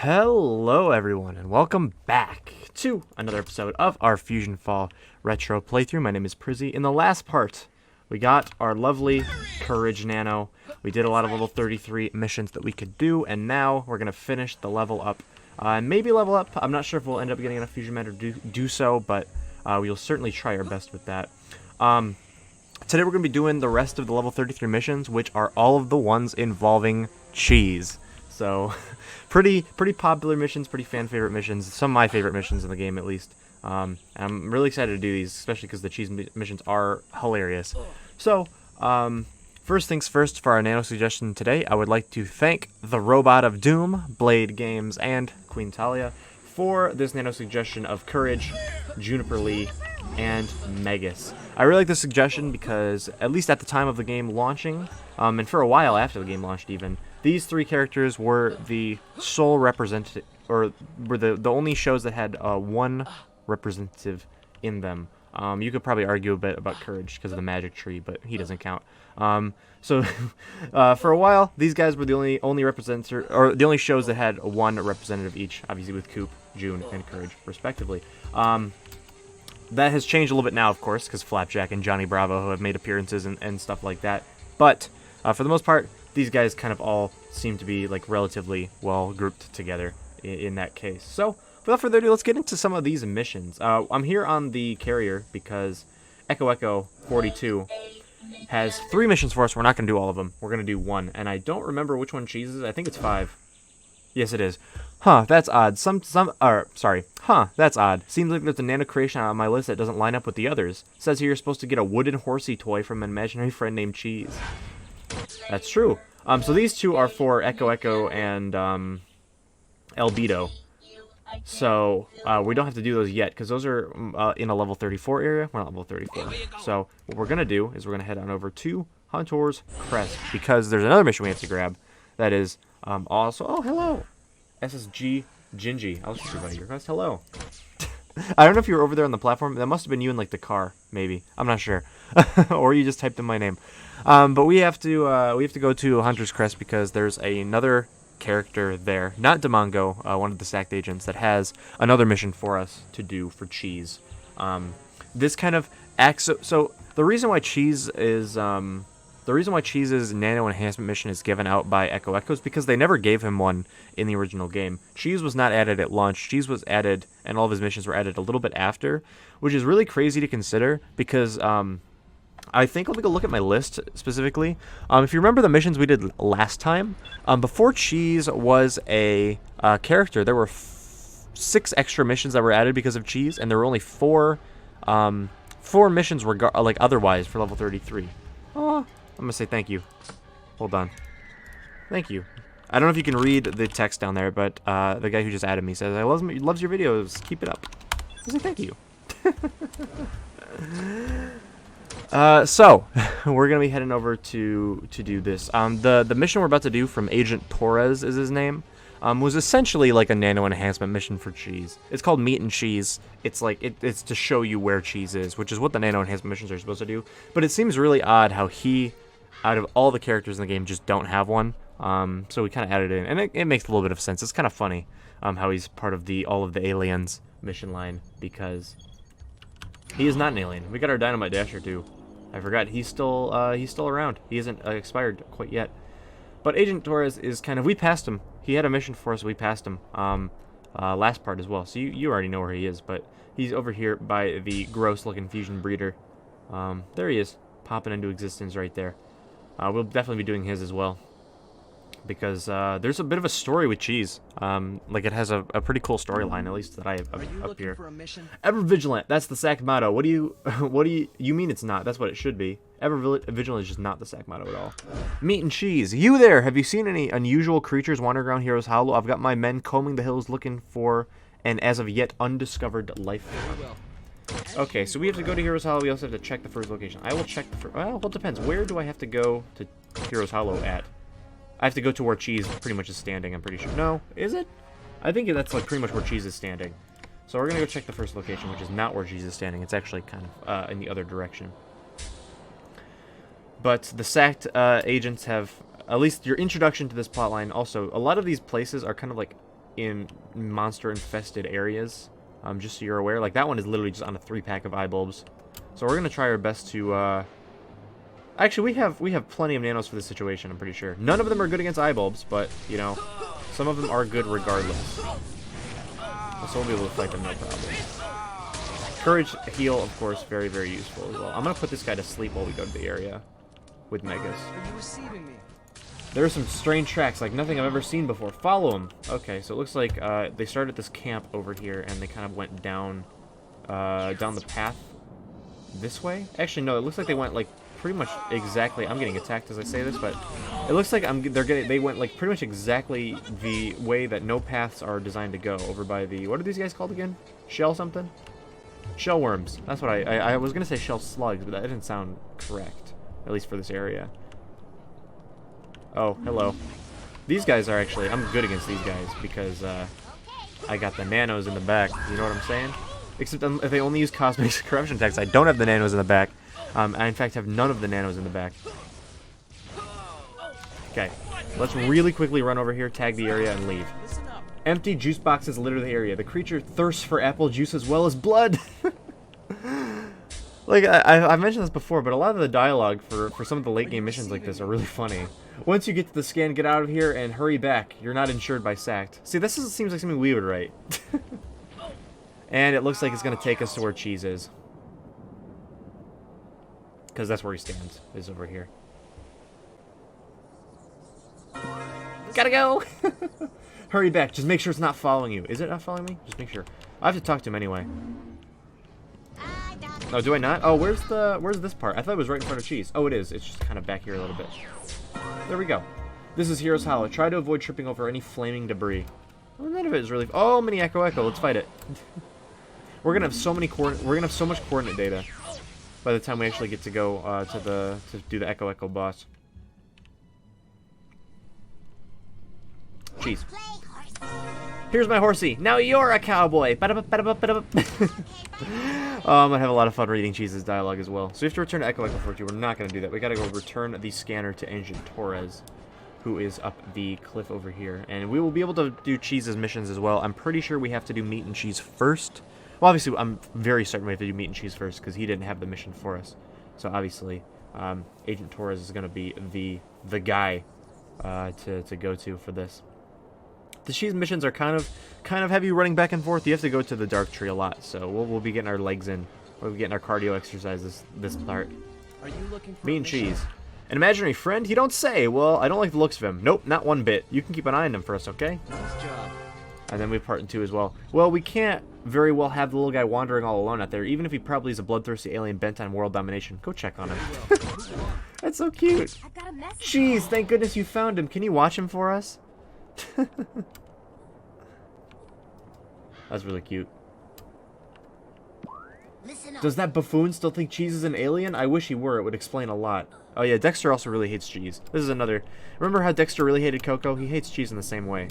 Hello everyone and welcome back to another episode of our FusionFall retro playthrough. My name is Prizzy. In the last part, we got our lovely Courage Nano. We did a lot of level 33 missions that we could do, and now we're going to finish the level up. Maybe level up. I'm not sure if we'll end up getting enough Fusion Men to do so, but we'll certainly try our best with that. Today we're going to be doing the rest of the level 33 missions, which are all of the ones involving cheese. So, pretty popular missions, pretty fan-favorite missions, some of my favorite missions in the game at least. And I'm really excited to do these, especially because the cheese missions are hilarious. So, first things first, for our nano suggestion today, I would like to thank the Robot of Doom, Blade Games, and Queen Talia for this nano suggestion of Courage, Juniper Lee, and Megas. I really like this suggestion because, at least at the time of the game launching, and for a while after the game launched even, these three characters were the sole representative, or were the only shows that had one representative in them. You could probably argue a bit about Courage because of the magic tree, but he doesn't count. So for a while, these guys were the only representative, or the only shows that had one representative each, obviously with Coop, June, and Courage, respectively. That has changed a little bit now, of course, because Flapjack and Johnny Bravo have made appearances and stuff like that. But for the most part, these guys kind of all seem to be like relatively well grouped together in that case. So, without further ado, let's get into some of these missions. I'm here on the carrier because Echo 42 has 3 missions for us. We're not going to do all of them. We're going to do one, and I don't remember which one cheese is. I think it's 5. Yes, it is. Huh, that's odd. That's odd. Seems like there's a nano creation on my list that doesn't line up with the others. It says here you're supposed to get a wooden horsey toy from an imaginary friend named Cheese. That's true. So these two are for Echo and Albedo. So we don't have to do those yet because those are in a level 34 area. We're not level 34. So what we're gonna do is we're gonna head on over to Huntor's Crest because there's another mission we have to grab. That is also. Oh, hello, SSG Gingy. I'll just provide your request. Hello. I don't know if you were over there on the platform. That must have been you in like the car, maybe. I'm not sure, or you just typed in my name. But we have to go to Hunter's Crest because there's another character there, not Demongo, one of the stacked agents, that has another mission for us to do for Cheese. This kind of acts. So the reason why Cheese's nano enhancement mission is given out by Echo is because they never gave him one in the original game. Cheese was not added at launch. Cheese was added, and all of his missions were added a little bit after, which is really crazy to consider because I think, let me go look at my list specifically. If you remember the missions we did last time, before Cheese was a character, there were 6 extra missions that were added because of Cheese, and there were only 4 missions like otherwise for level 33. Oh, I'm gonna say thank you. Hold on. Thank you. I don't know if you can read the text down there, but the guy who just added me says, "I loves your videos. Keep it up." I say thank you. So we're gonna be heading over to do this. The mission we're about to do from Agent Torres is his name. Was essentially like a nano enhancement mission for Cheese. It's called Meat and Cheese. It's like it's to show you where Cheese is, which is what the nano enhancement missions are supposed to do. But it seems really odd how he, out of all the characters in the game, just don't have one. So we kind of added it in, and it makes a little bit of sense. It's kind of funny how he's part of all of the aliens mission line because he is not an alien. We got our Dynamite Dasher too. I forgot he's still around. He isn't expired quite yet. But Agent Torres is kind of, we passed him. He had a mission for us. We passed him last part as well. So you already know where he is. But he's over here by the gross-looking fusion breeder. There he is, popping into existence right there. We'll definitely be doing his as well. Because there's a bit of a story with Cheese. Like it has a pretty cool storyline, at least that I have up here. Ever vigilant. That's the SAC motto. What do you mean it's not? That's what it should be. Ever vigilant is just not the SAC motto at all. Meat and Cheese. You there? Have you seen any unusual creatures wandering around Heroes Hollow? I've got my men combing the hills looking for an as of yet undiscovered life form. Okay, so we have to go to Heroes Hollow. We also have to check the first location. I will check the first. Well, it depends. Where do I have to go to Heroes Hollow at? I have to go to where Cheese pretty much is standing, I'm pretty sure. No, is it? I think that's like pretty much where Cheese is standing. So we're going to go check the first location, which is not where Cheese is standing. It's actually kind of in the other direction. But the sacked agents have, at least your introduction to this plotline, also, a lot of these places are kind of like in monster-infested areas. Just so you're aware. Like, that one is literally just on a 3-pack of eye bulbs. So we're going to try our best to, Actually, we have plenty of nanos for this situation, I'm pretty sure. None of them are good against eye bulbs, but, you know, some of them are good regardless. So we'll be able to fight them no problem. Courage heal, of course, very, very useful as well. I'm going to put this guy to sleep while we go to the area with Megas. Are you receiving me? There are some strange tracks, like nothing I've ever seen before. Follow them. Okay, so it looks like they started this camp over here, and they kind of went down down the path this way. Actually, no, it looks like they went, like, pretty much exactly... I'm getting attacked as I say this, but it looks like they went, like, pretty much exactly the way that no paths are designed to go over by the... What are these guys called again? Shell something? Shell worms. That's what I was going to say shell slugs, but that didn't sound correct, at least for this area. Oh, hello. These guys are actually... I'm good against these guys because I got the nanos in the back. You know what I'm saying? Except if they only use cosmic corruption attacks, I don't have the nanos in the back. I, in fact, have none of the nanos in the back. Okay. Let's really quickly run over here, tag the area, and leave. Empty juice boxes litter the area. The creature thirsts for apple juice as well as blood. Like, I've mentioned this before, but a lot of the dialogue for some of the late game missions like this are really funny. Once you get to the scan, get out of here and hurry back. You're not insured by SACT. See, seems like something we would write. And it looks like it's going to take us to where Cheese is. Because that's where he stands, is over here. Gotta go! Hurry back. Just make sure it's not following you. Is it not following me? Just make sure. I have to talk to him anyway. Oh, do I not? Oh, where's this part? I thought it was right in front of Cheese. Oh, it is. It's just kind of back here a little bit. There we go. This is Hero's Hollow. Try to avoid tripping over any flaming debris. Well, none of it is really... Oh, mini Echo. Let's fight it. We're gonna have so many we're gonna have so much coordinate data by the time we actually get to go to do the Echo boss. Cheese. Here's my horsey. Now you're a cowboy. I'm gonna have a lot of fun reading Cheese's dialogue as well. So we have to return to Echo 42. We're not gonna do that. We gotta go return the scanner to Engine Torres, who is up the cliff over here, and we will be able to do Cheese's missions as well. I'm pretty sure we have to do Meat and Cheese first. Well, obviously, I'm very certain we have to do Meat and Cheese first because he didn't have the mission for us. So obviously, Agent Torres is gonna be the guy to go to for this. The Cheese missions are kind of heavy running back and forth. You have to go to the Dark Tree a lot, so we'll be getting our legs in. We'll be getting our cardio exercises this part. Are you looking for Meat and Cheese. An imaginary friend? You don't say. Well, I don't like the looks of him. Nope, not one bit. You can keep an eye on him for us, okay? Nice job. And then we part in 2 as well. Well, we can't very well have the little guy wandering all alone out there, even if he probably is a bloodthirsty alien bent on world domination. Go check on him. That's so cute. Jeez, thank goodness you found him. Can you watch him for us? That's really cute. Does that buffoon still think Cheese is an alien? I wish he were. It would explain a lot. Oh yeah, Dexter also really hates Cheese. This is another... Remember how Dexter really hated Coco? He hates Cheese in the same way.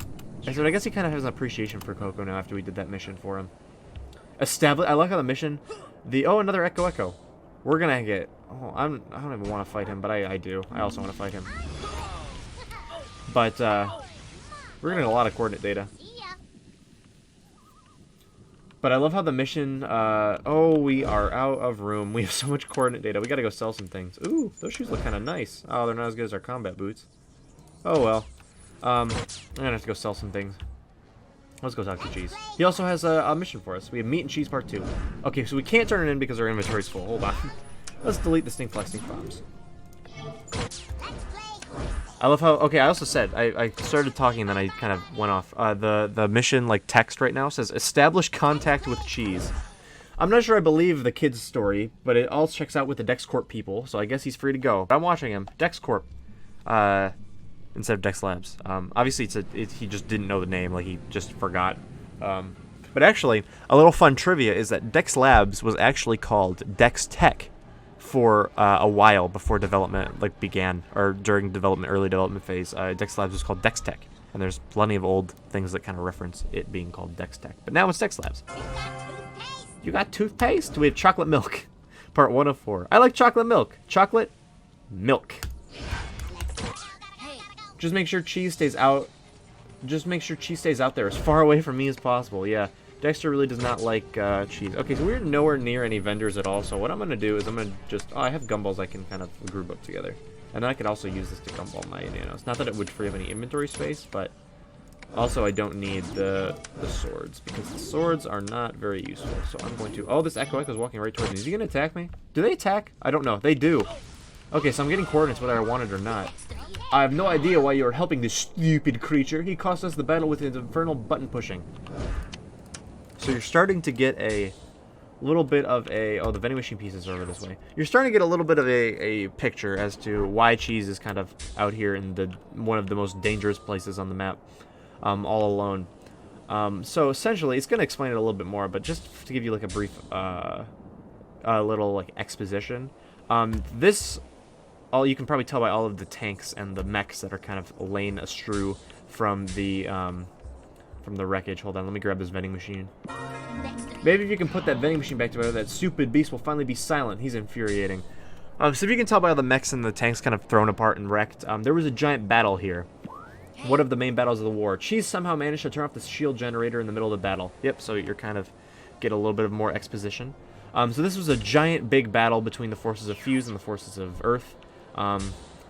I guess he kind of has an appreciation for Coco now after we did that mission for him. I like how the mission... Oh, another Echo. We're gonna get... Oh, I don't even want to fight him, but I do. I also want to fight him. But, we're gonna get a lot of coordinate data. But I love how the mission, oh, we are out of room. We have so much coordinate data. We gotta go sell some things. Ooh, those shoes look kind of nice. Oh, they're not as good as our combat boots. Oh, well. I'm gonna have to go sell some things. Let's go talk to Cheese. He also has a mission for us. We have Meat and Cheese Part 2. Okay, so we can't turn it in because our inventory's full. Hold on. Let's delete the stink bombs. I love how... Okay, I also said... I started talking and then I kind of went off. The mission, like, text right now says, establish contact with Cheese. I'm not sure I believe the kid's story, but it all checks out with the DexCorp people, so I guess he's free to go. But I'm watching him. DexCorp. Instead of Dex Labs. Obviously, he just didn't know the name. Like, he just forgot. But actually, a little fun trivia is that Dex Labs was actually called Dex Tech for a while before development began, or during early development phase. Dex Labs was called Dex Tech, and there's plenty of old things that kind of reference it being called Dex Tech. But now it's Dex Labs. You got toothpaste? We have chocolate milk. Part 104. I like chocolate milk. Chocolate milk. Just make sure Cheese stays out just make sure cheese stays out there as far away from me as possible. Yeah, Dexter really does not like cheese. Okay, so we're nowhere near any vendors at all. So what I'm gonna do is I'm gonna just I have gumballs I can kind of group up together, and then I could also use this to gumball my nanos. Not that it would free up any inventory space, but also I don't need the swords because the swords are not very useful. So I'm going to. Oh, this Echo is walking right towards me. Is he gonna attack me? Do they attack? I don't know. They do. Okay, so I'm getting coordinates whether I want it or not. I have no idea why you are helping this stupid creature. He cost us the battle with his infernal button pushing. So you're starting to get a little bit of a... Oh, the vending machine pieces are over this way. You're starting to get a little bit of a picture as to why cheese is kind of out here in one of the most dangerous places on the map, all alone. So essentially, it's going to explain it a little bit more, but just to give you like a brief, little like exposition. You can probably tell by all of the tanks and the mechs that are kind of laying astrew from the wreckage. Hold on, let me grab this vending machine. Maybe if you can put that vending machine back together, that stupid beast will finally be silent. He's infuriating. So if you can tell by all the mechs and the tanks kind of thrown apart and wrecked, there was a giant battle here. One of the main battles of the war. Cheese somehow managed to turn off the shield generator in the middle of the battle. Yep, so you're kind of get a little bit of more exposition. So this was a giant big battle between the forces of Fuse and the forces of Earth.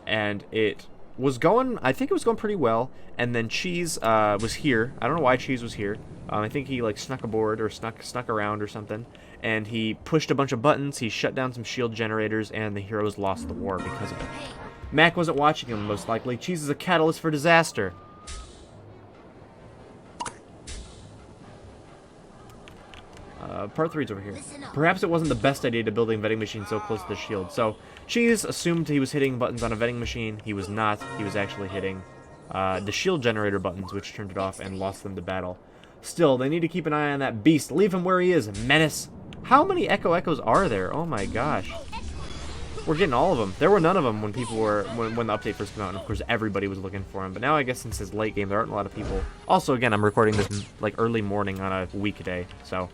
And it was going, I think it was going pretty well, and then Cheese was here. I don't know why Cheese was here. I think he like snuck aboard or snuck around or something, and he pushed a bunch of buttons, he shut down some shield generators, and the heroes lost the war because of it. Mac wasn't watching him, most likely. Cheese is a catalyst for disaster. Part 3 is over here. Perhaps it wasn't the best idea to build a vending machine so close to the shield. So, Cheese assumed he was hitting buttons on a vending machine. He was not. He was actually hitting the shield generator buttons, which turned it off and lost them to battle. Still, they need to keep an eye on that beast. Leave him where he is. Menace. How many Echoes are there? Oh my gosh. We're getting all of them. There were none of them when people were when the update first came out, and of course everybody was looking for him. But now I guess since it's late game, there aren't a lot of people. Also, again, I'm recording this like early morning on a weekday, so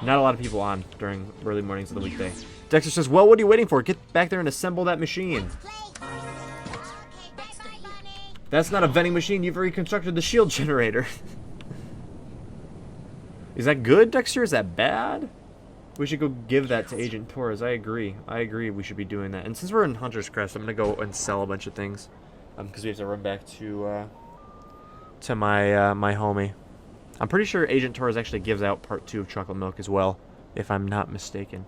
not a lot of people on during early mornings of the weekday. Dexter says, "Well, what are you waiting for? Get back there and assemble that machine." That's not a vending machine. You've already constructed the shield generator. Is that good, Dexter? Is that bad? We should go give that to Agent Torres. I agree. I agree we should be doing that. And since we're in Hunter's Crest, I'm going to go and sell a bunch of things. Because we have to run back to my homie. I'm pretty sure Agent Torres actually gives out part 2 of chocolate milk as well, if I'm not mistaken.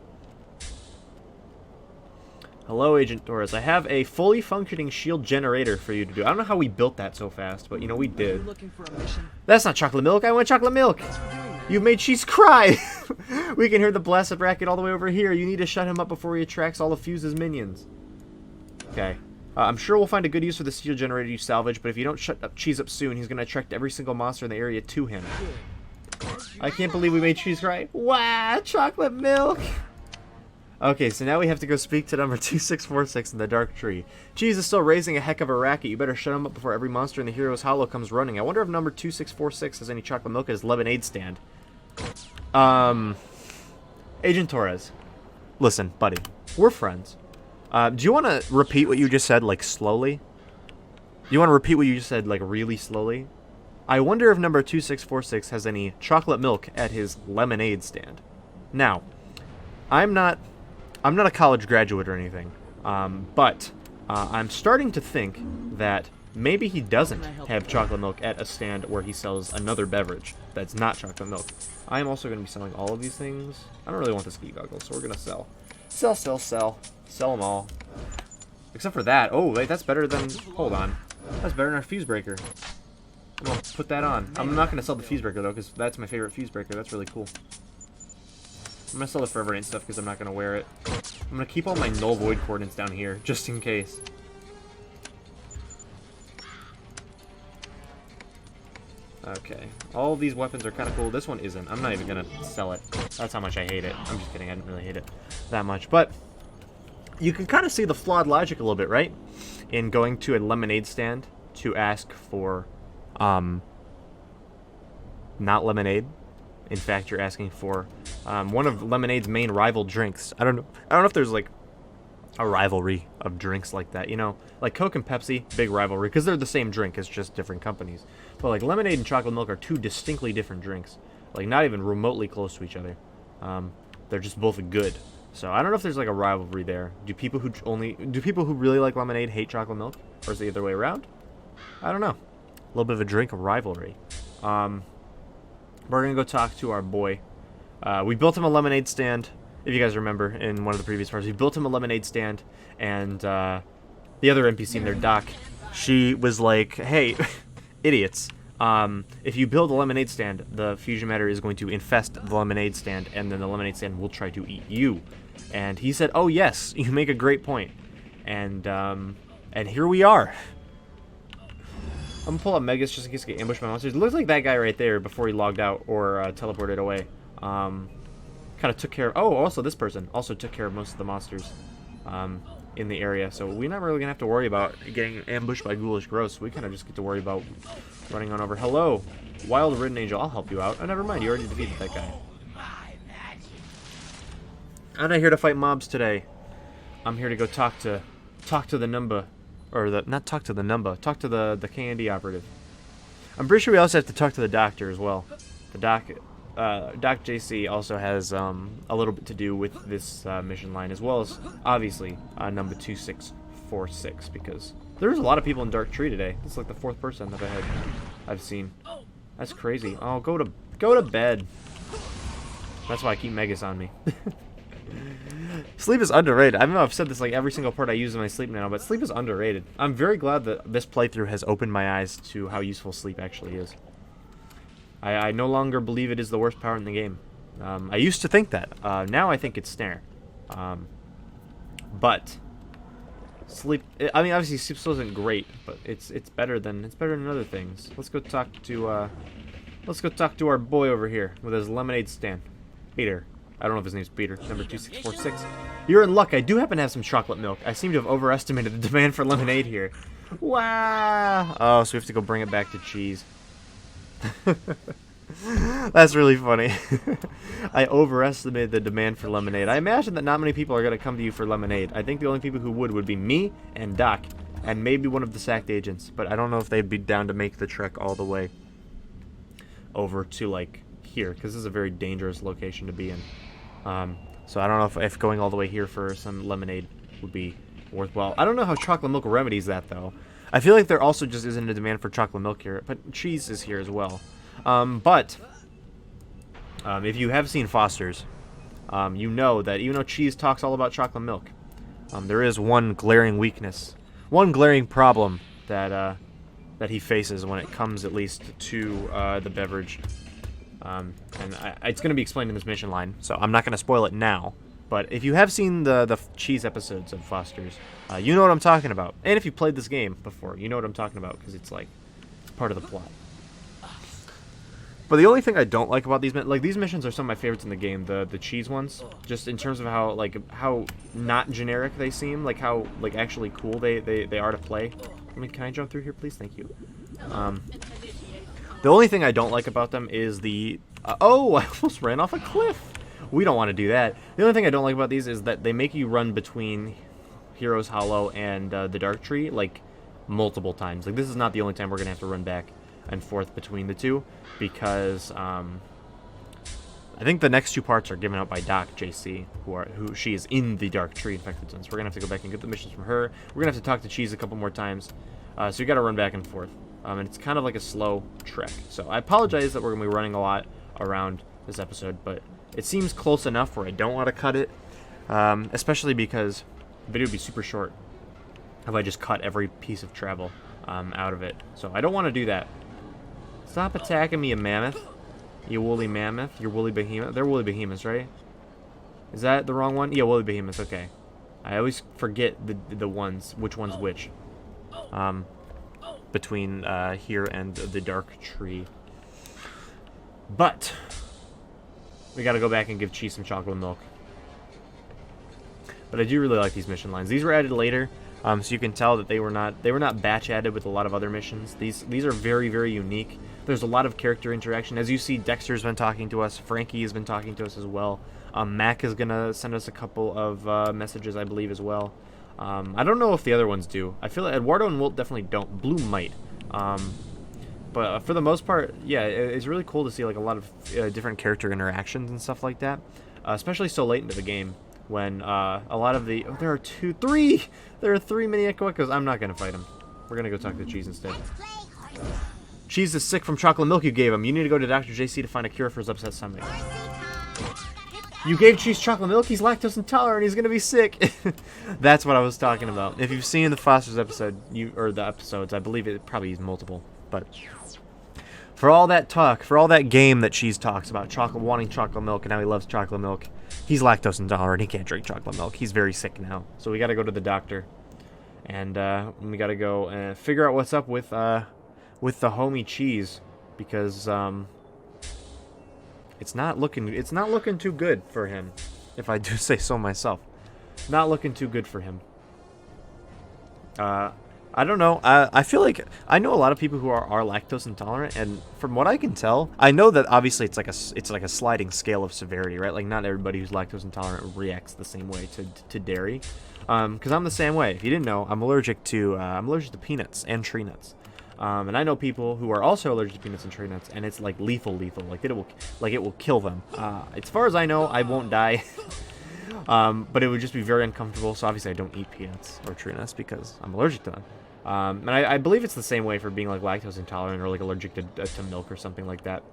Hello, Agent Torres. I have a fully functioning shield generator for you to do. I don't know how we built that so fast, but you know, we did. Looking for a mission? That's not chocolate milk. I want chocolate milk. You've made Cheese cry. We can hear the blasted racket all the way over here. You need to shut him up before he attracts all of Fuse's minions. Okay. I'm sure we'll find a good use for the shield generator you salvage, but if you don't shut up Cheese up soon, he's going to attract every single monster in the area to him. I can't believe we made Cheese cry. Wow, chocolate milk. Okay, so now we have to go speak to number 2646 in the Dark Tree. Cheese is still raising a heck of a racket. You better shut him up before every monster in the Hero's Hollow comes running. I wonder if number 2646 has any chocolate milk at his lemonade stand. Agent Torres. Listen, buddy. We're friends. Do you want to repeat what you just said, like, slowly? Do you want to repeat what you just said, like, really slowly? I wonder if number 2646 has any chocolate milk at his lemonade stand. Now, I'm not a college graduate or anything, but I'm starting to think that maybe he doesn't have chocolate milk at a stand where he sells another beverage that's not chocolate milk. I'm also going to be selling all of these things. I don't really want the ski goggles, so we're going to sell. Sell. Sell them all. Except for that. Oh, wait, that's better than... Hold on. That's better than our fuse breaker. I'm going to put that on. I'm not going to sell the fuse breaker, though, because that's my favorite fuse breaker. That's really cool. I'm going to sell the Forever Ain't stuff because I'm not going to wear it. I'm going to keep all my null void coordinates down here, just in case. Okay. All of these weapons are kind of cool. This one isn't. I'm not even going to sell it. That's how much I hate it. I'm just kidding. I didn't really hate it that much. But you can kind of see the flawed logic a little bit, right? In going to a lemonade stand to ask for, not lemonade. In fact, you're asking for one of Lemonade's main rival drinks. I don't know if there's like a rivalry of drinks like that. You know, like Coke and Pepsi, big rivalry because they're the same drink. It's just different companies. But like lemonade and chocolate milk are two distinctly different drinks. Like not even remotely close to each other. They're just both good. So I don't know if there's like a rivalry there. Do people who really like lemonade hate chocolate milk, or is it the other way around? I don't know. A little bit of a drink rivalry. We're gonna go talk to our boy. We built him a lemonade stand. If you guys remember in one of the previous parts, we built him a lemonade stand, and the other NPC in there, Doc, she was like, "Hey, idiots! If you build a lemonade stand, the fusion matter is going to infest the lemonade stand, and then the lemonade stand will try to eat you." And he said, "Oh yes, you make a great point." And here we are. I'm gonna pull up Megas just in case I get ambushed by monsters. It looks like that guy right there before he logged out or teleported away. Kind of took care of... Oh, also this person also took care of most of the monsters in the area. So we're not really going to have to worry about getting ambushed by ghoulish growths. We kind of just get to worry about running on over. Hello, Wild Ridden Angel. I'll help you out. Oh, never mind. You already defeated that guy. I'm not here to fight mobs today. I'm here to go talk to the number. Or not talk to the number. Talk to the K&D operative. I'm pretty sure we also have to talk to the doctor as well. The Doc JC also has a little bit to do with this mission line, as well as obviously number 2646, because there's a lot of people in Dark Tree today. It's like the fourth person that I've seen. That's crazy. Oh, go to bed. That's why I keep Megas on me. Sleep is underrated. I know I've said this like every single part I use in my sleep now, but sleep is underrated. I'm very glad that this playthrough has opened my eyes to how useful sleep actually is. I no longer believe it is the worst power in the game. I used to think that. Now I think it's snare. But sleep. I mean, obviously sleep still isn't great, but it's better than other things. Let's go talk to our boy over here with his lemonade stand, Peter. I don't know if his name's Peter. Number 2646. You're in luck. I do happen to have some chocolate milk. I seem to have overestimated the demand for lemonade here. Wow. Oh, so we have to go bring it back to cheese. That's really funny. I overestimated the demand for lemonade. I imagine that not many people are going to come to you for lemonade. I think the only people who would be me and Doc, and maybe one of the sacked agents. But I don't know if they'd be down to make the trek all the way over to, like, here, because this is a very dangerous location to be in. So I don't know if going all the way here for some lemonade would be worthwhile. I don't know how chocolate milk remedies that, though. I feel like there also just isn't a demand for chocolate milk here, but cheese is here as well. If you have seen Foster's, you know that even though cheese talks all about chocolate milk, there is one glaring weakness, one glaring problem that he faces when it comes, at least, to the beverage. And it's going to be explained in this mission line, so I'm not going to spoil it now. But if you have seen the cheese episodes of Foster's, you know what I'm talking about. And if you played this game before, you know what I'm talking about, because it's like part of the plot. But the only thing I don't like about these missions are some of my favorites in the game, the cheese ones, just in terms of how not generic they seem, like how actually cool they are to play. I mean, can I jump through here, please? Thank you. The only thing I don't like about them is the oh, I almost ran off a cliff. We don't want to do that. The only thing I don't like about these is that they make you run between Heroes Hollow and the Dark Tree like multiple times. Like, this is not the only time we're gonna have to run back and forth between the two, because I think the next two parts are given out by Doc JC, who she is in the Dark Tree infected zone. So we're gonna have to go back and get the missions from her. We're gonna have to talk to Cheese a couple more times. So you gotta run back and forth. And it's kind of like a slow trek. So I apologize that we're gonna be running a lot around this episode, but it seems close enough where I don't want to cut it, especially because the video would be super short if I just cut every piece of travel out of it. So I don't want to do that. Stop attacking me, you mammoth. You woolly mammoth. You're woolly behemoth. They're woolly behemoths, right? Is that the wrong one? Yeah, woolly behemoths. Okay. I always forget the ones, which one's which. Between here and the Dark Tree. But we gotta go back and give Cheese some chocolate milk. But I do really like these mission lines. These were added later, so you can tell that they were not batch added with a lot of other missions. These are very, very unique. There's a lot of character interaction. As you see, Dexter's been talking to us. Frankie has been talking to us as well. Mac is going to send us a couple of messages, I believe, as well. I don't know if the other ones do. I feel like Eduardo and Wilt definitely don't. Blue might. But for the most part, yeah, it's really cool to see like a lot of different character interactions and stuff like that. Especially so late into the game when a lot of the... Oh, there are three! There are 3 mini Echo Echoes. I'm not going to fight him. We're going to go talk to Cheese instead. Cheese is sick from chocolate milk you gave him. You need to go to Dr. JC to find a cure for his upset stomach. You gave Cheese chocolate milk? He's lactose intolerant. He's going to be sick. That's what I was talking about. If you've seen the Foster's episode, or the episodes, I believe it probably is multiple. But for all that talk, for all that game that Cheese talks about wanting chocolate milk and how he loves chocolate milk, he's lactose intolerant. He can't drink chocolate milk. He's very sick now. So we got to go to the doctor. And we got to go figure out what's up with the homie Cheese, because it's not looking too good for him, if I do say so myself. Not looking too good for him. I don't know. I feel like I know a lot of people who are lactose intolerant, and from what I can tell, I know that obviously it's like a sliding scale of severity, right? Like not everybody who's lactose intolerant reacts the same way to dairy. Because I'm the same way. If you didn't know, I'm allergic to peanuts and tree nuts. And I know people who are also allergic to peanuts and tree nuts, and it's like lethal. Like it will kill them. As far as I know, I won't die. But it would just be very uncomfortable. So obviously I don't eat peanuts or tree nuts because I'm allergic to them. And I believe it's the same way for being like lactose intolerant or like allergic to milk or something like that.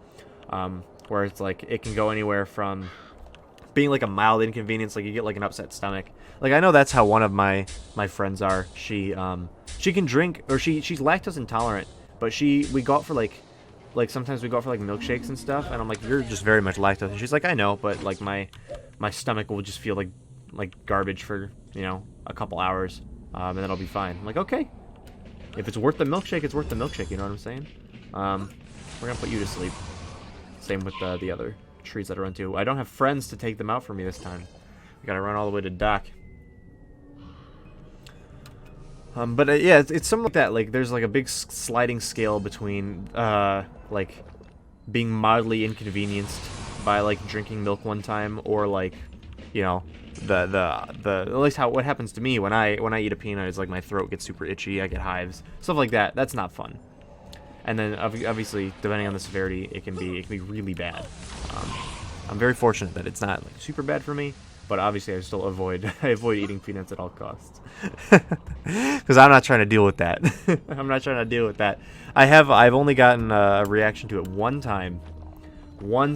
Where it's like it can go anywhere from being like a mild inconvenience, like you get like an upset stomach. Like I know that's how one of my friends are. She can drink, or she's lactose intolerant, but we go out for like sometimes we go out for like milkshakes and stuff, and I'm like, you're just very much lactose. And she's like, I know, but like my stomach will just feel like garbage for, you know, a couple hours, and then I'll be fine. I'm like, okay, if it's worth the milkshake, it's worth the milkshake. You know what I'm saying? We're gonna put you to sleep. Same with the other trees that I run to. I don't have friends to take them out for me this time. We gotta run all the way to Doc. But yeah, it's something like that. Like there's like a big sliding scale between like being mildly inconvenienced by like drinking milk one time, or like, you know, at least what happens to me when I eat a peanut is like my throat gets super itchy, I get hives, stuff like that. That's not fun. And then obviously depending on the severity, it can be really bad. I'm very fortunate that it's not like super bad for me, but obviously I still avoid eating peanuts at all costs. Because I'm not trying to deal with that. I'm not trying to deal with that. I've only gotten a reaction to it one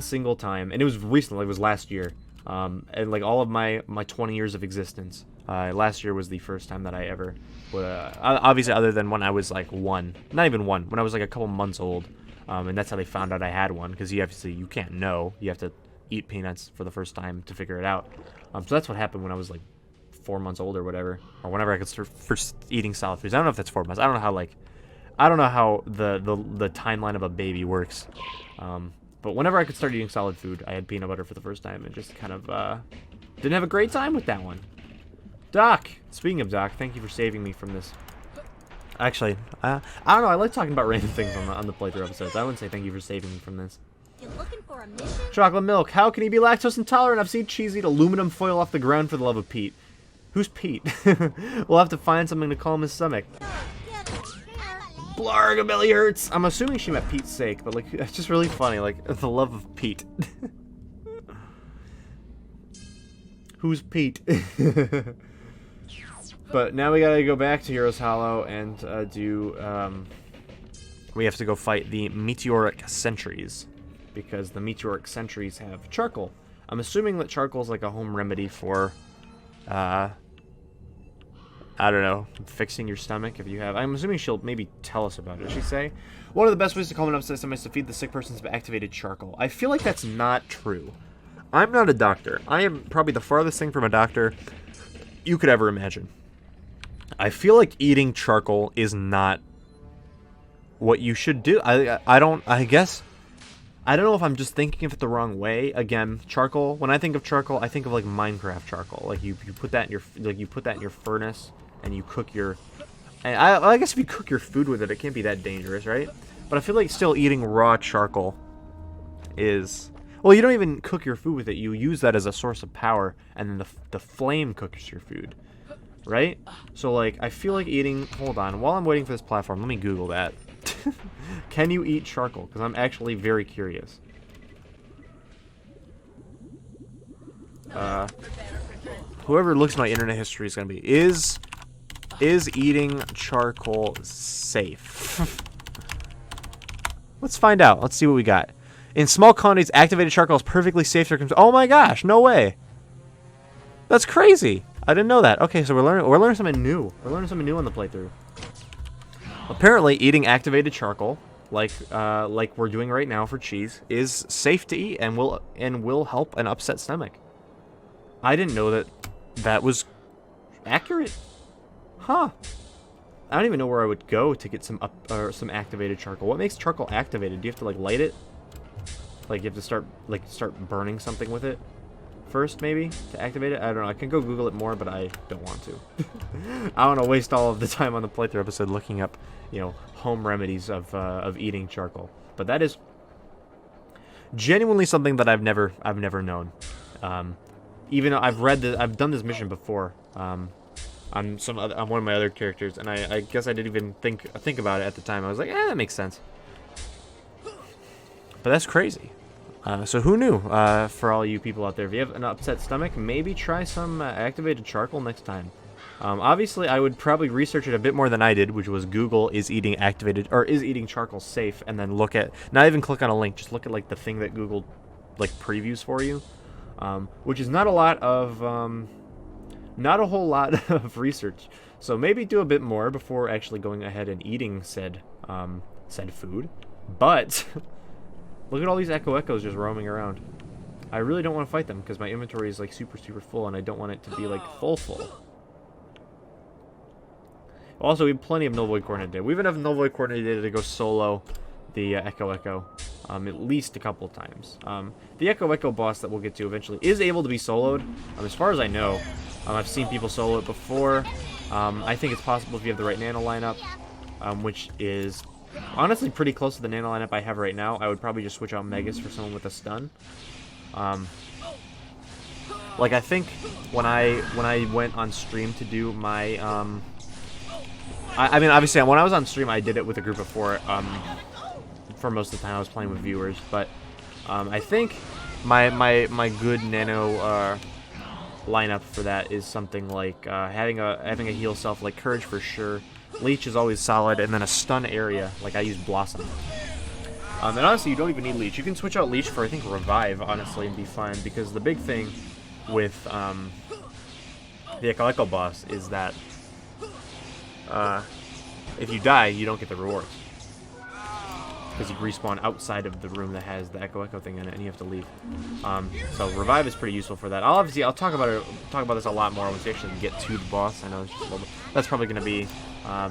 single time, and it was recently. It was last year. And like all of my 20 years of existence, last year was the first time that I ever, obviously other than when I was like when I was like a couple months old, and that's how they found out I had one, because you can't know. You have to eat peanuts for the first time to figure it out. So that's what happened when I was like 4 months old or whatever, or whenever I could start first eating solid foods. I don't know if that's 4 months. I don't know how the timeline of a baby works. But whenever I could start eating solid food, I had peanut butter for the first time, and just kind of didn't have a great time with that one. Doc, speaking of Doc, thank you for saving me from this. Actually, I don't know. I like talking about random things on the playthrough episodes. I wouldn't say thank you for saving me from this. You're looking for a mission? Chocolate milk. How can he be lactose intolerant? I've seen Cheese eat aluminum foil off the ground for the love of Pete. Who's Pete? We'll have to find something to calm his stomach. Blarg, a belly hurts. I'm assuming she meant Pete's sake, but like it's just really funny, like the love of Pete. Who's Pete? But now we gotta go back to Heroes Hollow and we have to go fight the meteoric sentries, because the meteoric sentries have charcoal. I'm assuming that charcoal is like a home remedy for I don't know, fixing your stomach if you have. I'm assuming she'll maybe tell us about it. Does she say? One of the best ways to calm an upset stomach is to feed the sick person's activated charcoal. I feel like that's not true. I'm not a doctor. I am probably the farthest thing from a doctor you could ever imagine. I feel like eating charcoal is not what you should do. I don't know if I'm just thinking of it the wrong way. Again, charcoal, when I think of charcoal, I think of like Minecraft charcoal. Like you put that in your furnace and you cook your, and I guess if you cook your food with it, it can't be that dangerous, right? But I feel like still eating raw charcoal is... Well, you don't even cook your food with it. You use that as a source of power, and then the flame cooks your food. Right? So, like, I feel like eating... Hold on. While I'm waiting for this platform, let me Google that. Can you eat charcoal? Because I'm actually very curious. Whoever looks at my internet history is going to be... Is eating charcoal safe? Let's find out. Let's see what we got. In small quantities, activated charcoal is perfectly safe to consume. Oh my gosh, no way. That's crazy. I didn't know that. Okay, so we're learning something new. We're learning something new on the playthrough. Apparently, eating activated charcoal, like we're doing right now for cheese, is safe to eat and will help an upset stomach. I didn't know that was accurate. Huh. I don't even know where I would go to get some activated charcoal. What makes charcoal activated? Do you have to like light it? Like you have to start burning something with it first, maybe, to activate it? I don't know. I can go Google it more, but I don't want to. I don't want to waste all of the time on the playthrough episode looking up, home remedies of eating charcoal. But that is genuinely something that I've never known. Even though I've done this mission before. On one of my other characters, and I guess I didn't even think about it at the time. I was like, that makes sense. But that's crazy. So who knew? For all you people out there, if you have an upset stomach, maybe try some activated charcoal next time. Obviously, I would probably research it a bit more than I did, which was Google is eating charcoal safe, and then not even click on a link, just look at like the thing that Google previews for you, which is not a whole lot of research. So maybe do a bit more before actually going ahead and eating said food. But look at all these echoes just roaming around. I really don't want to fight them because my inventory is like super full, and I don't want it to be like full. Also, we have plenty of null void coordinate data. We even have null void coordinate data to go solo the echo at least a couple of times. The echo boss that we'll get to eventually is able to be soloed. As far as I know, I've seen people solo it before. I think it's possible if you have the right nano lineup, which is honestly pretty close to the nano lineup I have right now. I would probably just switch out Megas for someone with a stun. Like I think when I went on stream to do my I mean obviously when I was on stream I did it with a group of 4. For most of the time I was playing with viewers, but I think my good nano lineup for that is something like having a heal self like Courage for sure. Leech is always solid, and then a stun area like I use Blossom. And honestly, you don't even need Leech. You can switch out Leech for I think Revive honestly and be fine, because the big thing with the Echo boss is that if you die, you don't get the rewards. Because you respawn outside of the room that has the Echo thing in it, and you have to leave. So Revive is pretty useful for that. I'll talk about this a lot more once we actually get to the boss. I know it's just a little bit, that's probably going to be. I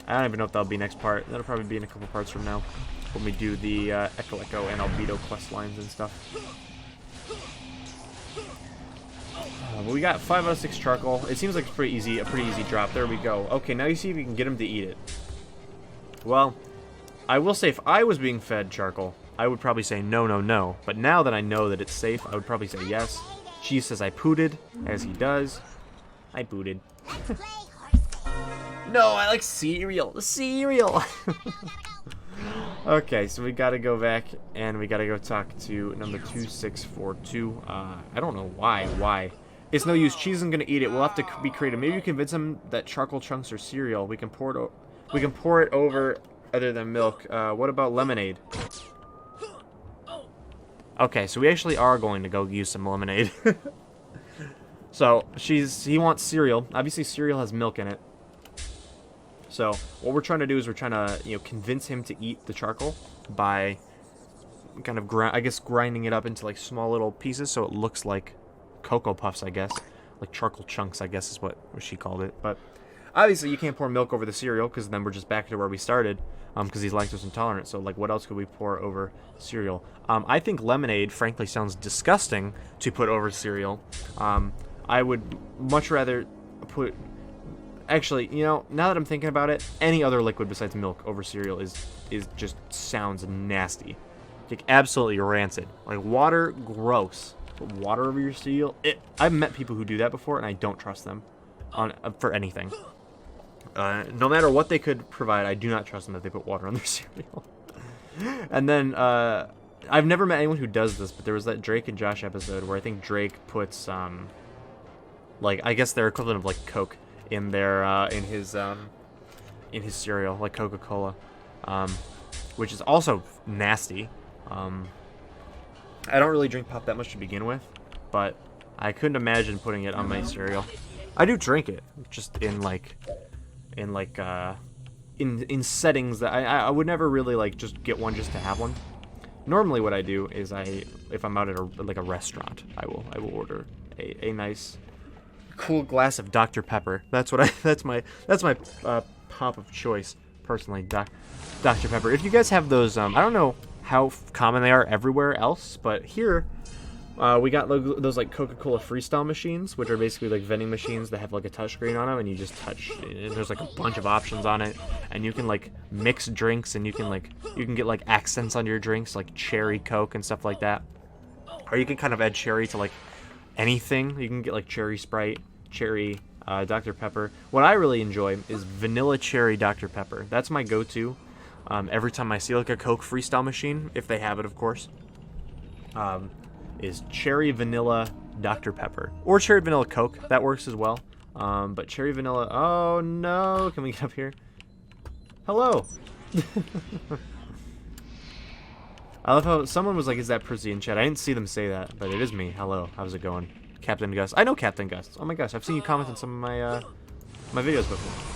don't even know if that'll be next part. That'll probably be in a couple parts from now when we do the Echo and Albedo quest lines and stuff. But we got 5 out of 6 charcoal. It seems like it's a pretty easy drop. There we go. Okay, now you see if you can get him to eat it. Well, I will say if I was being fed charcoal, I would probably say no. But now that I know that it's safe, I would probably say yes. Cheese says I pooted, as he does. I booted. No, I like cereal. Cereal! Okay, so we gotta go back and we gotta go talk to number 2642. I don't know why. It's no use. Cheese isn't gonna eat it. We'll have to be creative. Maybe you convince him that charcoal chunks are cereal. We can pour it over other than milk. What about lemonade? Okay, so we actually are going to go use some lemonade. So he wants cereal. Obviously, cereal has milk in it. So what we're trying to do is we're trying to convince him to eat the charcoal by kind of grinding it up into like small little pieces so it looks like Cocoa Puffs, I guess, like charcoal chunks, I guess is what she called it. But obviously you can't pour milk over the cereal because then we're just back to where we started, because he's lactose intolerant. So like what else could we pour over cereal? I think lemonade frankly sounds disgusting to put over cereal. I would much rather put Actually, you know, now that I'm thinking about it, any other liquid besides milk over cereal is just sounds nasty. Like, absolutely rancid. Like, water, gross. But water over your cereal, I've met people who do that before, and I don't trust them for anything. No matter what they could provide, I do not trust them that they put water on their cereal. And then, I've never met anyone who does this, but there was that Drake and Josh episode where I think Drake puts, like, I guess their equivalent of, like, Coke in their, in his cereal, like Coca-Cola, which is also nasty. I don't really drink pop that much to begin with, but I couldn't imagine putting it on my cereal. I do drink it, just in settings that I would never really like just get one just to have one. Normally, what I do is if I'm out at a restaurant, I will order a nice, cool glass of Dr. Pepper. That's my pop of choice personally, Dr. Pepper. If you guys have those, I don't know how common they are everywhere else, but here we got those like Coca-Cola Freestyle machines, which are basically like vending machines that have like a touchscreen on them, and you just touch. There's like a bunch of options on it, and you can like mix drinks, and you can get like accents on your drinks, like cherry Coke and stuff like that, or you can kind of add cherry to like anything. You can get like cherry Sprite, cherry Dr. Pepper. What I really enjoy is vanilla cherry Dr. Pepper. That's my go-to. Every time I see like a Coke Freestyle machine, if they have it, of course, is cherry vanilla Dr. Pepper or cherry vanilla Coke. That works as well. But cherry vanilla. Oh no! Can we get up here? Hello. I love how someone was like, "Is that Prissy in chat?" I didn't see them say that, but it is me. Hello. How's it going, Captain Gus? I know Captain Gus. Oh my gosh, I've seen you comment on some of my my videos before.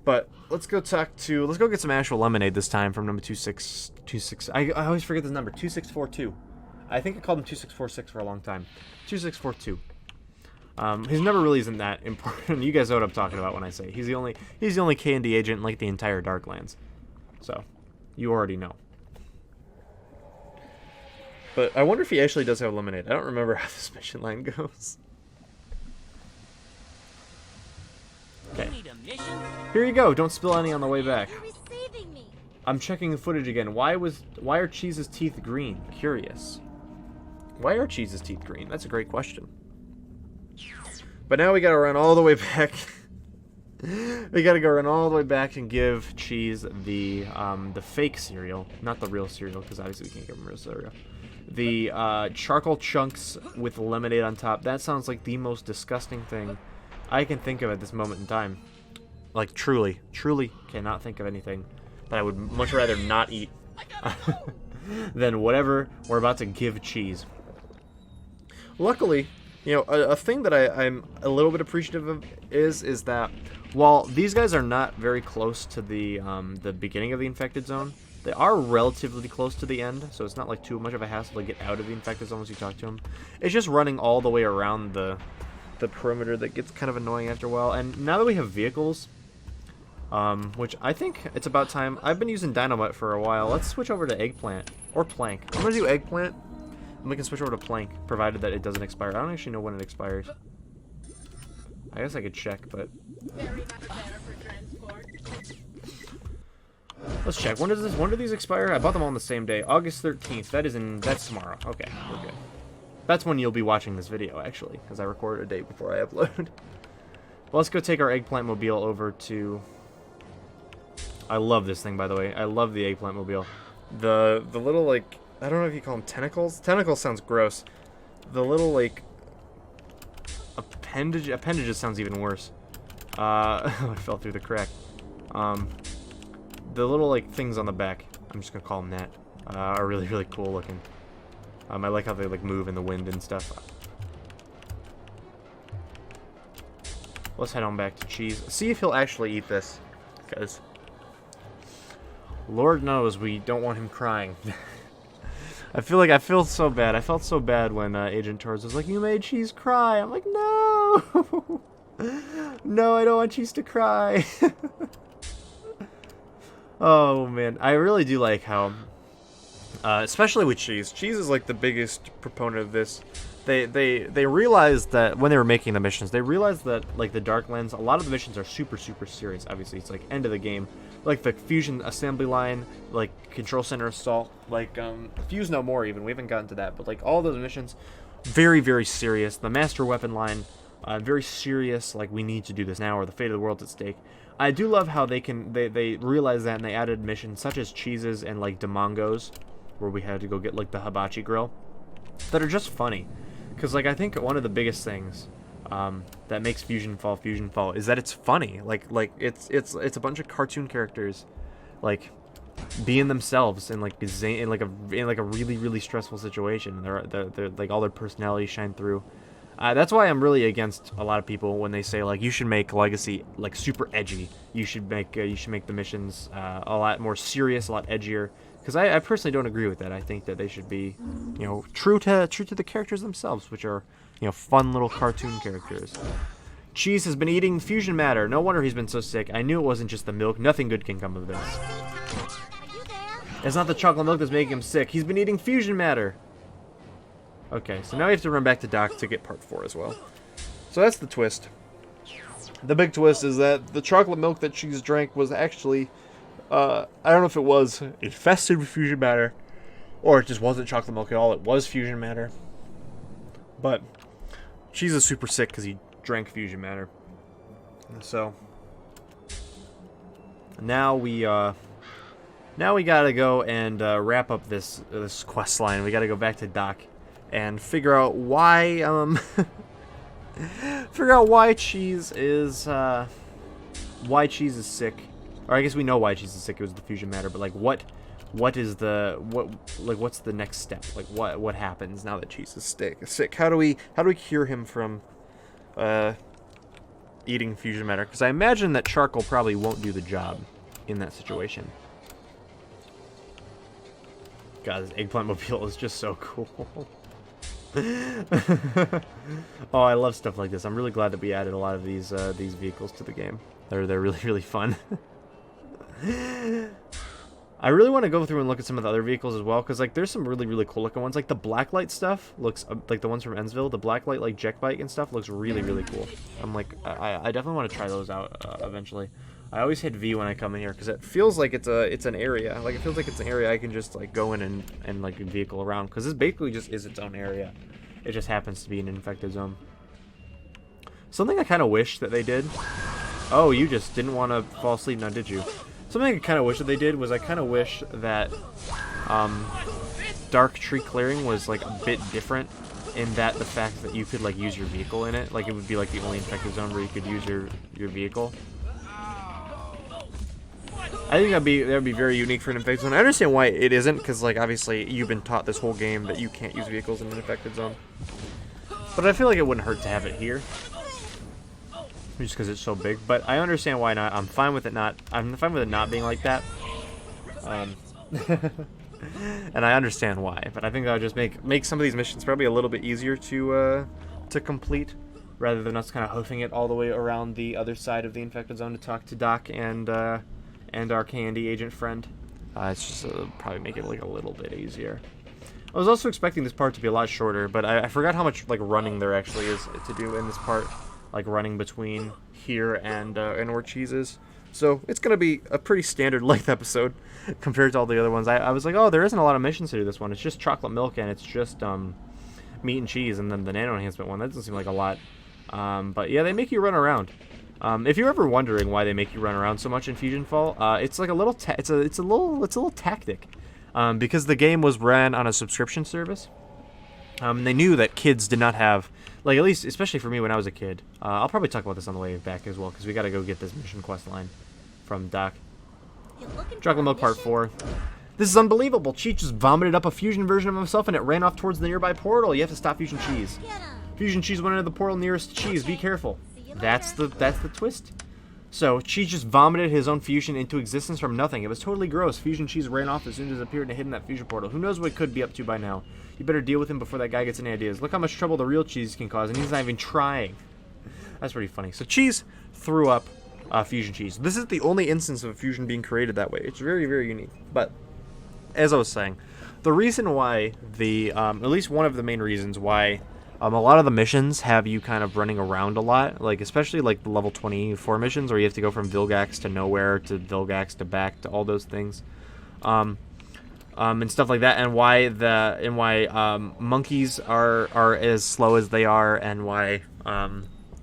But let's go get some actual lemonade this time from number 2626. I always forget this number, 2642. I think I called him 2646 for a long time. 2642. His number really isn't that important. You guys know what I'm talking about when I say he's the only K&D agent in like the entire Darklands. So, you already know. But I wonder if he actually does have lemonade. I don't remember how this mission line goes. Okay. Here you go. Don't spill any on the way back. I'm checking the footage again. Why are Cheese's teeth green? Curious. Why are Cheese's teeth green? That's a great question. But now we gotta run all the way back. We gotta go run all the way back and give Cheese the fake cereal, not the real cereal, because obviously we can't give him real cereal. The charcoal chunks with lemonade on top. That sounds like the most disgusting thing I can think of at this moment in time. Like, truly cannot think of anything that I would much rather not eat than whatever we're about to give Cheese. Luckily, you know, a thing that I'm a little bit appreciative of is that while these guys are not very close to the beginning of the infected zone, they are relatively close to the end, so it's not like too much of a hassle to get out of the infected zone once you talk to them. It's just running all the way around the perimeter that gets kind of annoying after a while. And now that we have vehicles, which I think it's about time. I've been using dynamite for a while. Let's switch over to eggplant or plank. I'm gonna do eggplant, and we can switch over to plank, provided that it doesn't expire. I don't actually know when it expires. I guess I could check, but let's check. When do these expire? I bought them all on the same day, August 13th. That's tomorrow. Okay, we're good. That's when you'll be watching this video, actually, because I recorded a day before I upload. Well, let's go take our eggplant mobile over to... I love this thing, by the way. I love the eggplant mobile. The little, like... I don't know if you call them tentacles. Tentacles sounds gross. The little, like... Appendages sounds even worse. I fell through the crack. The little, like, things on the back, I'm just gonna call them that, are really, really cool looking. I like how they like move in the wind and stuff. Let's head on back to Cheese. See if he'll actually eat this, because Lord knows we don't want him crying. I feel so bad. I felt so bad when Agent Torres was like, "You made Cheese cry." I'm like, no, no, I don't want Cheese to cry. Oh man, I really do like how. Especially with Cheese. Cheese is like the biggest proponent of this. they realized that when they were making the missions, they realized that like the Darklands, a lot of the missions are super serious. Obviously, it's like end of the game, like the fusion assembly line, like control center assault, like Fuse No More. Even we haven't gotten to that, but like all those missions, very serious. The master weapon line, very serious. Like we need to do this now, or the fate of the world's at stake. I do love how they realized that and they added missions such as cheeses and like demongos, where we had to go get like the hibachi grill, that are just funny. Because like I think one of the biggest things that makes FusionFall is that it's funny. Like it's a bunch of cartoon characters, like being themselves in like a really stressful situation. They're like all their personalities shine through. That's why I'm really against a lot of people when they say like you should make Legacy like super edgy. You should make the missions a lot more serious, a lot edgier. Because I personally don't agree with that. I think that they should be, true to the characters themselves, which are, fun little cartoon characters. Cheese has been eating fusion matter. No wonder he's been so sick. I knew it wasn't just the milk. Nothing good can come of this. It's not the chocolate milk that's making him sick. He's been eating fusion matter. Okay, so now we have to run back to Doc to get part 4 as well. So that's the twist. The big twist is that the chocolate milk that Cheese drank was actually... I don't know if it was infested with fusion matter, or it just wasn't chocolate milk at all. It was fusion matter. But Cheese is super sick because he drank fusion matter. So now we gotta go and wrap up this quest line. We gotta go back to Doc and figure out why Cheese is sick. Or I guess we know why Cheese is sick. It was the fusion matter, but like what's the next step? Like what happens now that Cheese is sick? How do we cure him from eating fusion matter? Because I imagine that charcoal probably won't do the job in that situation. God, this eggplant mobile is just so cool. Oh, I love stuff like this. I'm really glad that we added a lot of these vehicles to the game. They're really fun. I really want to go through and look at some of the other vehicles as well, because like there's some really cool looking ones. Like the blacklight stuff looks like the ones from Ensville. The blacklight like jet bike and stuff looks really cool. I'm like I definitely want to try those out eventually. I always hit V when I come in here because it feels like it's an area. Like it feels like it's an area I can just like go in and like vehicle around, because this basically just is its own area. It just happens to be an infected zone. Something I kind of wish that they did. Oh, you just didn't want to fall asleep now, did you? Something I kind of wish that they did was I kind of wish that dark tree clearing was like a bit different, in that the fact that you could like use your vehicle in it. Like it would be like the only infected zone where you could use your vehicle. I think that'd be very unique for an infected zone. I understand why it isn't, because like obviously you've been taught this whole game that you can't use vehicles in an infected zone. But I feel like it wouldn't hurt to have it here, just because it's so big. But I understand why not. I'm fine with it not being like that. And I understand why. But I think that would just make some of these missions probably a little bit easier to complete, rather than us kind of hoofing it all the way around the other side of the infected zone to talk to Doc and our Candy agent friend. It's just probably make it like a little bit easier. I was also expecting this part to be a lot shorter, but I forgot how much like running there actually is to do in this part. Like running between here and where Cheese is. So it's gonna be a pretty standard length episode compared to all the other ones. I was like, oh, there isn't a lot of missions to do this one. It's just chocolate milk and it's just meat and cheese, and then the nano enhancement one. That doesn't seem like a lot. But yeah, they make you run around. If you're ever wondering why they make you run around so much in FusionFall, it's like a little it's a little tactic. Because the game was ran on a subscription service. They knew that kids did not have, like, at least, especially for me when I was a kid. I'll probably talk about this on the way back as well, because we got to go get this mission quest line from Doc. Chocolate Milk Part 4. This is unbelievable. Cheech just vomited up a fusion version of himself, and it ran off towards the nearby portal. You have to stop Fusion Cheese. Fusion Cheese went into the portal nearest Cheese. Be careful. That's the twist. So, Cheese just vomited his own fusion into existence from nothing. It was totally gross. Fusion Cheese ran off as soon as it appeared and hid in that fusion portal. Who knows what it could be up to by now? You better deal with him before that guy gets any ideas. Look how much trouble the real Cheese can cause, and he's not even trying. That's pretty funny. So, Cheese threw up Fusion Cheese. This is the only instance of a fusion being created that way. It's very unique. But, as I was saying, the reason why at least one of the main reasons why A lot of the missions have you kind of running around a lot, like especially like the level 24 missions where you have to go from Vilgax to nowhere to Vilgax to back to all those things, and stuff like that, and why monkeys are as slow as they are, and why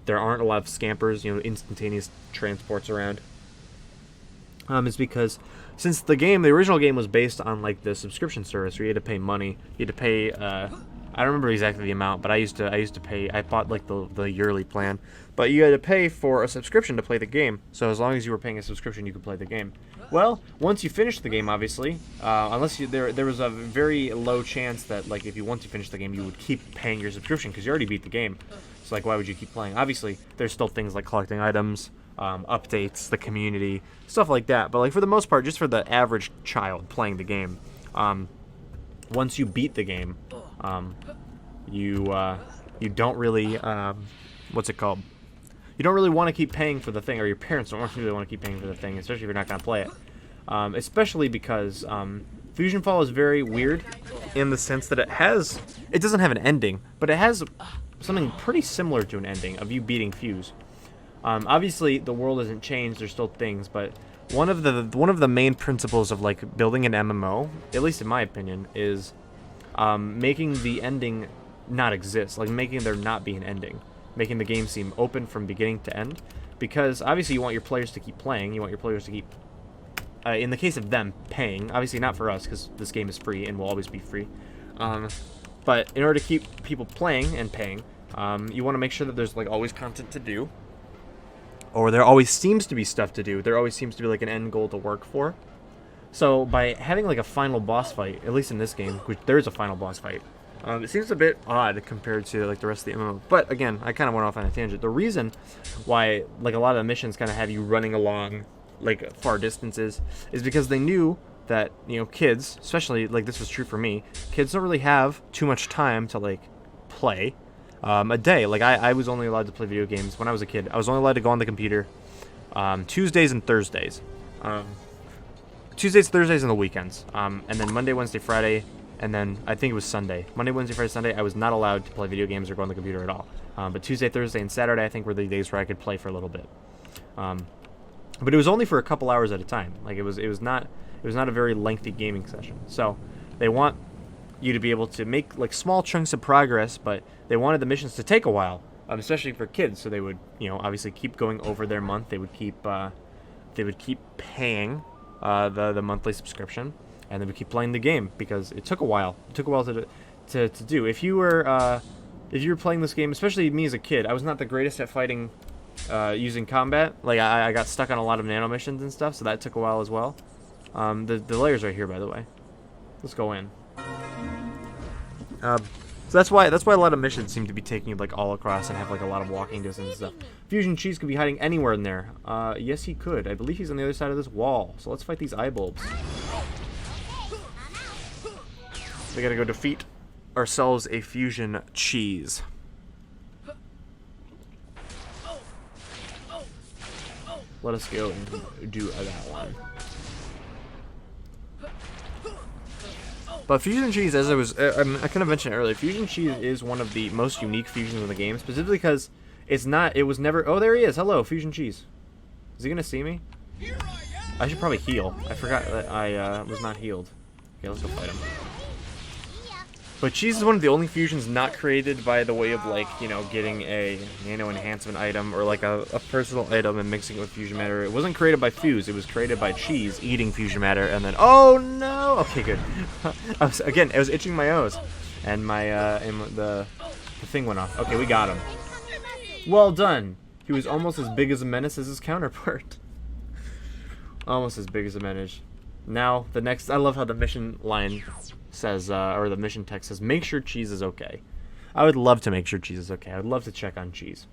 there aren't a lot of scampers, instantaneous transports around. Is because since the original game was based on like the subscription service where you had to pay money, you had to pay. I don't remember exactly the amount, but I used to pay. I bought like the yearly plan, but you had to pay for a subscription to play the game. So as long as you were paying a subscription, you could play the game. Well, once you finish the game, obviously, unless there was a very low chance that like if you once you finish the game, you would keep paying your subscription because you already beat the game. So like, why would you keep playing? Obviously, there's still things like collecting items, updates, the community, stuff like that. But like for the most part, just for the average child playing the game, once you beat the game, you don't really what's it called? You don't really want to keep paying for the thing, or your parents don't really want to keep paying for the thing, especially if you're not going to play it. Especially because FusionFall is very weird in the sense that it doesn't have an ending, but it has something pretty similar to an ending of you beating Fuse. Obviously, the world hasn't changed. There's still things, but one of the main principles of like building an MMO, at least in my opinion, is making the ending not exist, like making there not be an ending, making the game seem open from beginning to end, because obviously you want your players to keep playing, you want your players to keep, in the case of them, paying, obviously not for us, because this game is free and will always be free, but in order to keep people playing and paying, you want to make sure that there's like always content to do, or there always seems to be stuff to do, there always seems to be like an end goal to work for. So by having like a final boss fight, at least in this game, which there is a final boss fight, it seems a bit odd compared to like the rest of the MMO. But again, I kind of went off on a tangent. The reason why like a lot of the missions kind of have you running along like far distances is because they knew that kids, especially like this was true for me, kids don't really have too much time to like play a day. Like I was only allowed to play video games when I was a kid. I was only allowed to go on the computer Tuesdays and Thursdays. Tuesdays, Thursdays, and the weekends. And then Monday, Wednesday, Friday, and then I think it was Sunday. Monday, Wednesday, Friday, Sunday, I was not allowed to play video games or go on the computer at all. But Tuesday, Thursday, and Saturday, I think were the days where I could play for a little bit. But it was only for a couple hours at a time. Like it was not a very lengthy gaming session. So they want you to be able to make like small chunks of progress, but they wanted the missions to take a while, especially for kids. So they would, obviously keep going over their month. They would keep paying the monthly subscription, and they would keep playing the game because it took a while. It took a while to do. If you were playing this game, especially me as a kid, I was not the greatest at fighting using combat. Like I got stuck on a lot of nano missions and stuff, so that took a while as well. The layer's right here, by the way. Let's go in. So that's why a lot of missions seem to be taking you like all across and have like a lot of walking distance and stuff. Fusion Cheese could be hiding anywhere in there. Yes, he could. I believe he's on the other side of this wall. So let's fight these eye bulbs. We gotta go defeat ourselves a Fusion Cheese. Let us go and do that one. But Fusion Cheese, as I kind of mentioned earlier, Fusion Cheese is one of the most unique fusions in the game, specifically because it was never, oh, there he is, hello, Fusion Cheese. Is he gonna see me? I should probably heal. I forgot that I was not healed. Okay, let's go fight him. But Cheese is one of the only fusions not created by the way of, like, getting a nano enhancement item or, like, a personal item and mixing it with fusion matter. It wasn't created by Fuse. It was created by Cheese eating fusion matter and then, oh, no! Okay, good. I was itching my nose. And the thing went off. Okay, we got him. Well done. He was almost as big as a menace as his counterpart. Almost as big as a menace. Now, the next, I love how the mission line says, or the mission text says, make sure Cheese is okay. I would love to make sure Cheese is okay. I would love to check on Cheese.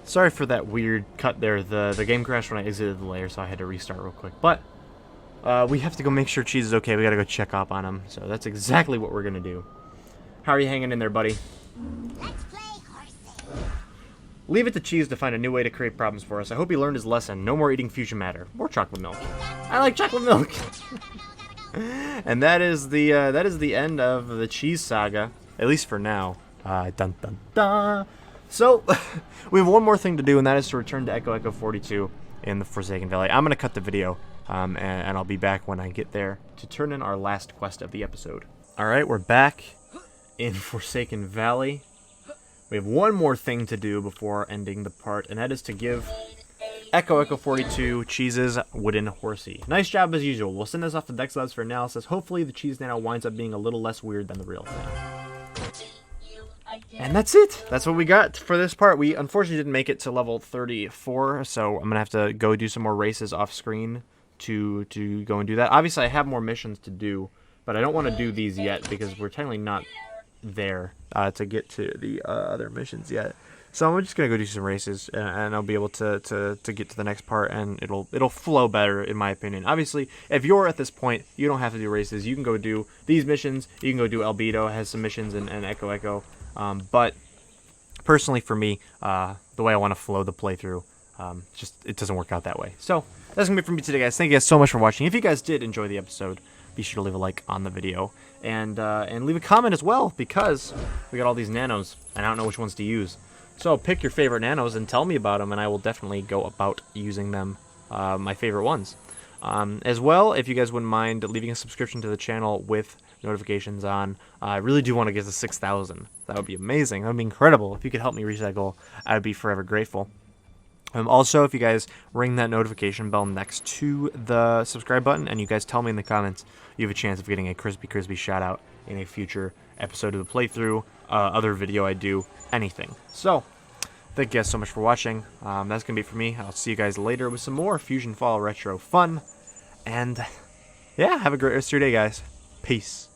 Sorry for that weird cut there. The game crashed when I exited the layer, so I had to restart real quick. But we have to go make sure Cheese is okay. We gotta go check up on him. So that's exactly what we're gonna do. How are you hanging in there, buddy? Let's play Horsies. Leave it to Cheese to find a new way to create problems for us. I hope he learned his lesson. No more eating fusion matter. More chocolate milk. I like chocolate milk. And that is the end of the Cheese saga, at least for now. Dun dun dun. So, we have one more thing to do, and that is to return to Echo 42 in the Forsaken Valley. I'm going to cut the video, and I'll be back when I get there to turn in our last quest of the episode. Alright, we're back in Forsaken Valley. We have one more thing to do before ending the part, and that is to give Echo 42 Cheese's wooden horsey. Nice job as usual. We'll send this off to Dex Labs for analysis. Hopefully the cheese nano winds up being a little less weird than the real thing. And that's it. That's what we got for this part. We unfortunately didn't make it to level 34, so I'm going to have to go do some more races off screen to go and do that. Obviously, I have more missions to do, but I don't want to do these yet because we're technically not there to get to the other missions yet. So I'm just going to go do some races, and I'll be able to get to the next part, and it'll flow better, in my opinion. Obviously, if you're at this point, you don't have to do races. You can go do these missions. You can go do Albedo, has some missions, and Echo. But personally for me, the way I want to flow the playthrough, it doesn't work out that way. So that's going to be it for me today, guys. Thank you guys so much for watching. If you guys did enjoy the episode, be sure to leave a like on the video. And leave a comment as well, because we got all these nanos, and I don't know which ones to use. So pick your favorite nanos and tell me about them, and I will definitely go about using them, my favorite ones. As well, if you guys wouldn't mind leaving a subscription to the channel with notifications on, I really do want to get to 6,000. That would be amazing. That would be incredible. If you could help me reach that goal, I would be forever grateful. Also, if you guys ring that notification bell next to the subscribe button, and you guys tell me in the comments, you have a chance of getting a crispy shout out in a future episode of the playthrough, other video I do, anything. So, thank you guys so much for watching. That's going to be it for me. I'll see you guys later with some more FusionFall retro fun. And, yeah, have a great rest of your day, guys. Peace.